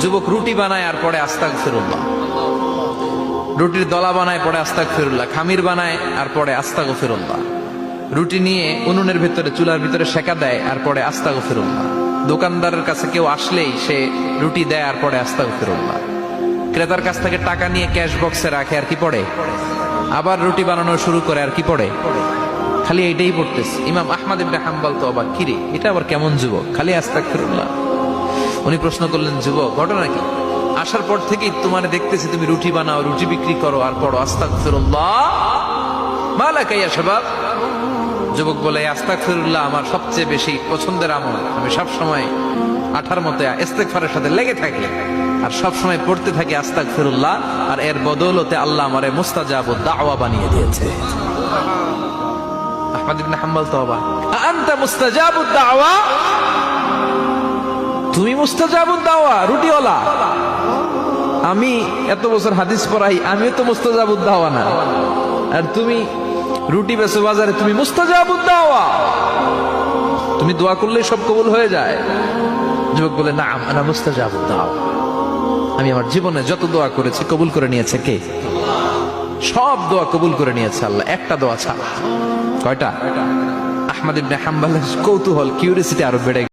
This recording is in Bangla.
যুবক রুটি বানায় আর পরে আস্তাগফিরুল্লাহ, রুটির দলা বানায় পরে আস্তাগফিরুল্লাহ, খামির বানায় আর পরে আস্তাগফিরুল্লাহ, রুটি নিয়ে উনুনের ভিতরে চুলার ভিতরে সেকা দেয় আর পরে আস্তাগফিরুল্লাহ, দোকানদারের কাছে কেউ আসলেই সে রুটি দেয় আর পরে আস্তাগফিরুল্লাহ, ক্রেতার কাছ থেকে টাকা নিয়ে ক্যাশ বক্সে রাখে আর কি পড়ে, আবার রুটি বানানো শুরু করে আর কি পড়ে, খালি এইটাই পড়তেছে। ইমাম আহমদ ইবনে হাম্বল তো অবাক, কিরে এটা আবার কেমন যুবক, খালি আস্তাগফিরুল্লাহ। উনি প্রশ্ন করলেন, যুবক ঘটনা কি? আসার পর থেকেই তোমার দেখতেছি তুমি রুটি বানাও, রুটি বিক্রি করো আর পড়ো আস্তাগফিরুল্লাহ, মালাকা ইয়া শাবাব। যুবক বলে, আস্তাগফিরুল্লাহ আমার সবচেয়ে বেশি পছন্দের আমল, আমি সব সময় আঠার মতো ইস্তেগফারের সাথে লেগে থাকি আর সব সময় পড়তে থাকি আস্তাগফিরুল্লাহ, আর এর বদৌলতে আল্লাহ আমারে মুস্তাজাবুদ দাওয়া বানিয়ে দিয়েছে। আহমদ ইবনে হাম্বল তো অবাক, আনতা মুস্তাজাবুদ দাওয়া, তুমি মুস্তাজাবুদ দাওয়া রুটিওয়ালা? আমি এত বছর হাদিস পড়াই, আমিও তো মুস্তাজাবুদ দাওয়া না, আর তুমি রুটি বেচো বাজারে, তুমি মুস্তাজাবুদ দাওয়া, তুমি দোয়া করলে সব কবুল হয়ে যায়? যুবক বলে, না আনা মুস্তাজাবুদ দাওয়া, আমি আমার জীবনে যত দোয়া করেছি কবুল করে নিয়েছে কে? সব দোয়া কবুল করে নিয়েছে আল্লাহ, একটা দোয়া ছাড়া। কয়টা? আহমদ ইবনে হাম্বলের কৌতূহল, কিউরিসিটি আরো বেড়ে